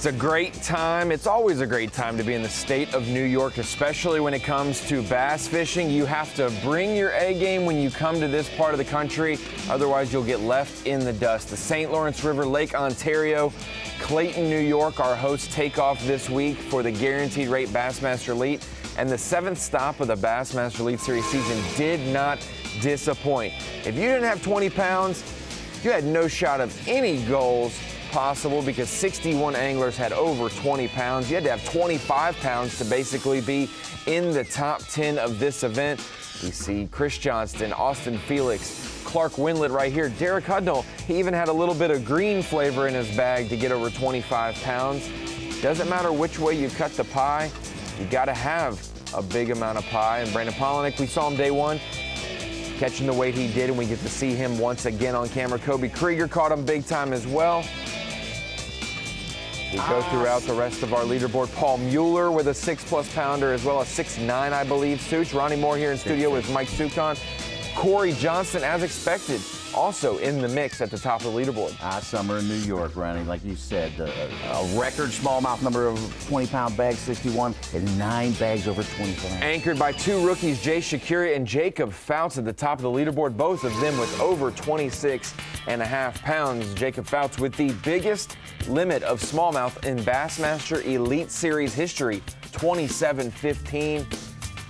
It's a great time. It's always a great time to be in the state of New York, especially when it comes to bass fishing. You have to bring your A game when you come to this part of the country. Otherwise, you'll get left in the dust. The St. Lawrence River, Lake Ontario, Clayton, New York, our hosts take off this week for the Guaranteed Rate Bassmaster Elite. And the 7th stop of the Bassmaster Elite Series season did not disappoint. If you didn't have 20 pounds, you had no shot of any goals possible because 61 anglers had over 20 pounds. You had to have 25 pounds to basically be in the top 10 of this event. We see Chris Johnston, Austin Felix, Clark Windlet right here, Derek Hudnall. He even had a little bit of green flavor in his bag to get over 25 pounds. Doesn't matter which way you cut the pie, you got to have a big amount of pie. And Brandon Polinick, we saw him day one, catching the weight he did, and we get to see him once again on camera. Kobe Krieger caught him big time as well. We go throughout the rest of our leaderboard. Paul Mueller with a 6+ pounder as well as 6'9", I believe. Such. Ronnie Moore here in studio with Mike Sukon. Corey Johnston, as expected, also in the mix at the top of the leaderboard. Summer in New York, Ronnie, like you said, a record smallmouth number of 20-pound bags, 61, and 9 bags over 25. Anchored by 2 rookies, Jay Shakira and Jacob Fouts at the top of the leaderboard, both of them with over 26.5 pounds. Jacob Fouts with the biggest limit of smallmouth in Bassmaster Elite Series history, 27.15.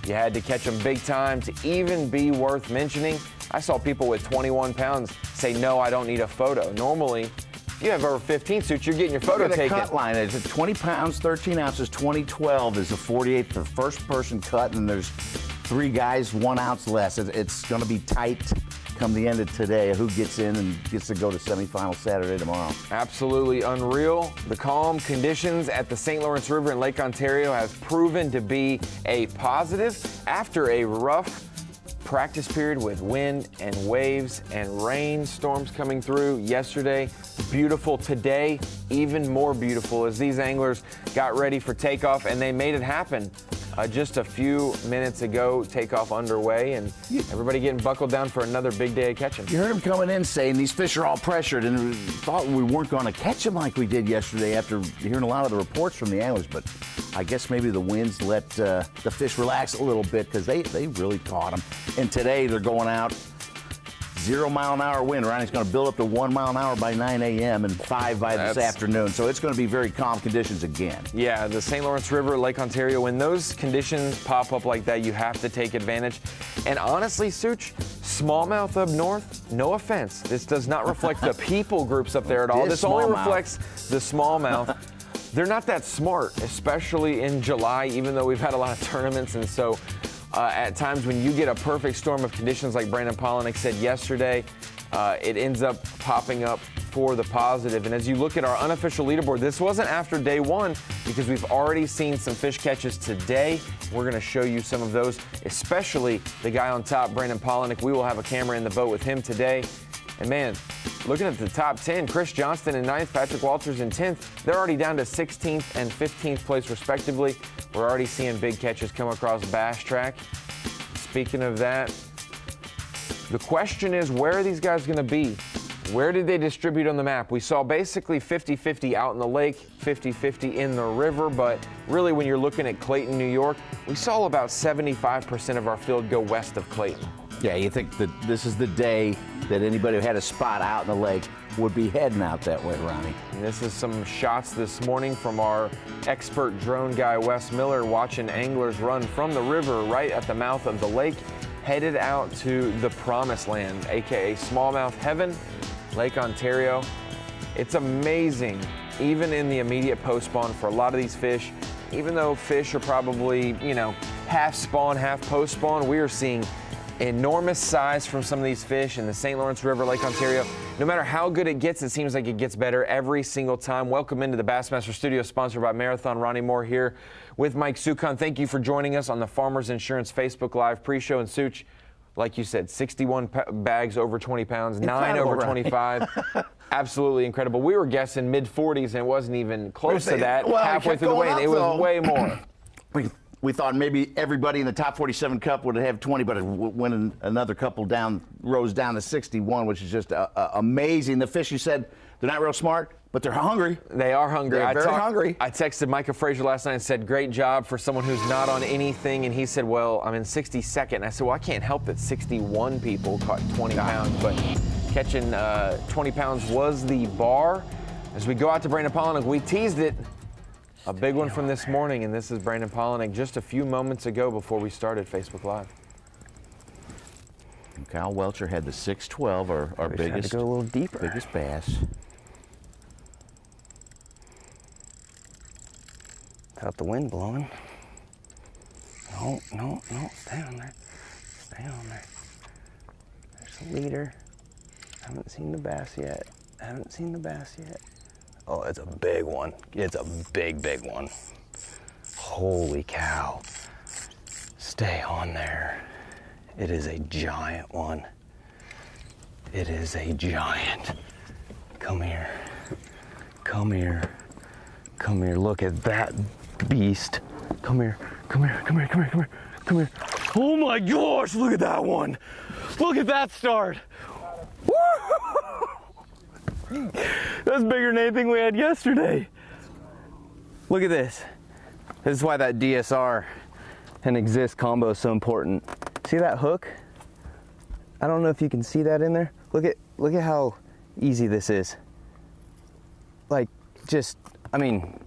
You had to catch them big time to even be worth mentioning. I saw people with 21 pounds say, no, I don't need a photo. Normally, if you have over 15 suits, you're getting your photo taken. The cut line is 20 pounds, 13 ounces, 2012 is the 48th, the first person cut, and there's 3 guys, 1 ounce less. It's going to be tight come the end of today, who gets in and gets to go to semifinal Saturday tomorrow. Absolutely unreal. The calm conditions at the St. Lawrence River in Lake Ontario has proven to be a positive after a rough practice period with wind and waves and rain storms coming through yesterday. Beautiful today, even more beautiful as these anglers got ready for takeoff, and they made it happen. Just a few minutes ago, takeoff underway, and everybody getting buckled down for another big day of catching. You heard him coming in saying these fish are all pressured, and thought we weren't going to catch them like we did yesterday after hearing a lot of the reports from the anglers, but I guess maybe the winds let the fish relax a little bit because they really caught them. And today they're going out 0-mile-an-hour wind. Ronnie's going to build up to 1 mile an hour by 9 a.m. and 5 by this afternoon. So it's going to be very calm conditions again. Yeah, the St. Lawrence River, Lake Ontario, when those conditions pop up like that, you have to take advantage. And honestly, Such, smallmouth up north, no offense, this does not reflect the people groups up there at all. This only reflects the smallmouth. They're not that smart, especially in July, even though we've had a lot of tournaments. And so at times when you get a perfect storm of conditions like Brandon Polinick said yesterday, it ends up popping up for the positive. And as you look at our unofficial leaderboard, this wasn't after day one because we've already seen some fish catches today. We're going to show you some of those, especially the guy on top, Brandon Polinick. We will have a camera in the boat with him today. And man, looking at the top 10, Chris Johnston in 9th, Patrick Walters in 10th. They're already down to 16th and 15th place respectively. We're already seeing big catches come across Bass Track. Speaking of that, the question is, where are these guys going to be? Where did they distribute on the map? We saw basically 50-50 out in the lake, 50-50 in the river, but really when you're looking at Clayton, New York, we saw about 75% of our field go west of Clayton. Yeah, you think that this is the day that anybody who had a spot out in the lake would be heading out that way, Ronnie. And this is some shots this morning from our expert drone guy, Wes Miller, watching anglers run from the river right at the mouth of the lake, headed out to the promised land, aka smallmouth heaven, Lake Ontario. It's amazing, even in the immediate post-spawn for a lot of these fish, even though fish are probably, half spawn, half post-spawn, we are seeing enormous size from some of these fish in the St. Lawrence River, Lake Ontario. No matter how good it gets, it seems like it gets better every single time. Welcome into the Bassmaster Studio, sponsored by Marathon. Ronnie Moore here with Mike Sukon. Thank you for joining us on the Farmers Insurance Facebook Live pre-show. And Such, like you said, 61 bags over 20 pounds, incredible, 9 over 25. Absolutely incredible. We were guessing mid-40s, and it wasn't even close to that halfway through the way. It was way more. we thought maybe everybody in the top 47 Cup would have 20, but it went another couple down, rose down to 61, which is just amazing. The fish, you said, they're not real smart, but they're hungry. They are hungry. They're very hungry. I texted Micah Frazier last night and said, great job for someone who's not on anything. And he said, well, I'm in 62nd. And I said, well, I can't help that 61 people caught 20 pounds, but catching 20 pounds was the bar. As we go out to Brandon Polinick, we teased it. A big one from this morning, and this is Brandon Polinick just a few moments ago before we started Facebook Live. Kyle Welcher had the 612, our biggest. Had to go a little deeper. Biggest bass. Without the wind blowing. No, no, no. Stay on there. Stay on there. There's the leader. Haven't seen the bass yet. Haven't seen the bass yet. Oh, it's a big one. It's a big, big one. Holy cow. Stay on there. It is a giant one. It is a giant. Come here. Come here. Come here. Look at that beast. Come here. Come here. Come here. Come here. Come here. Come here. Oh my gosh, look at that one. Look at that start. Woo! That's bigger than anything we had yesterday. Look at this. This is why that DSR and Exist combo is so important. See that hook? I don't know if you can see that in there. Look at how easy this is. Like, just, I mean,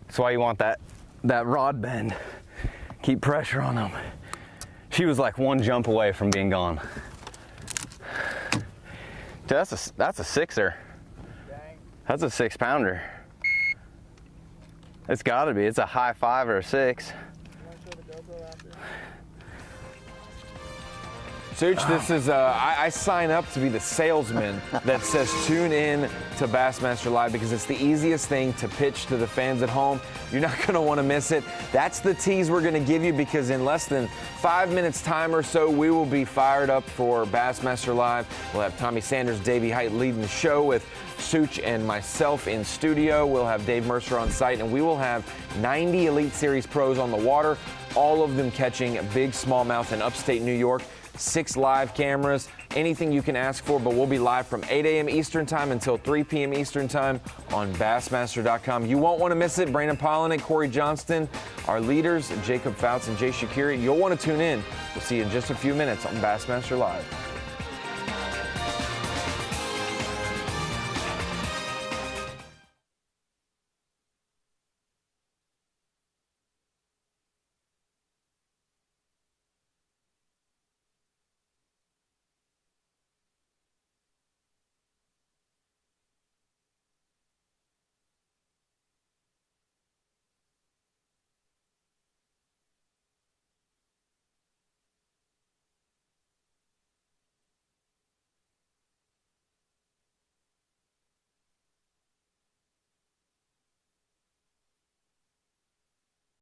that's why you want that rod bend. Keep pressure on them. She was like one jump away from being gone. Dude, that's a sixer. Dang. That's a 6-pounder. It's gotta be. It's a high 5 or a 6. Such, this is, I sign up to be the salesman that says tune in to Bassmaster Live because it's the easiest thing to pitch to the fans at home. You're not going to want to miss it. That's the tease we're going to give you because in less than 5 minutes time or so, we will be fired up for Bassmaster Live. We'll have Tommy Sanders, Davey Height leading the show with Such and myself in studio. We'll have Dave Mercer on site, and we will have 90 Elite Series pros on the water, all of them catching big smallmouth in upstate New York. 6 live cameras, anything you can ask for, but we'll be live from 8 a.m. Eastern Time until 3 p.m. Eastern Time on Bassmaster.com. You won't want to miss it. Brandon Polinick, Corey Johnston, our leaders, Jacob Fouts and Jay Shakiri. You'll want to tune in. We'll see you in just a few minutes on Bassmaster Live.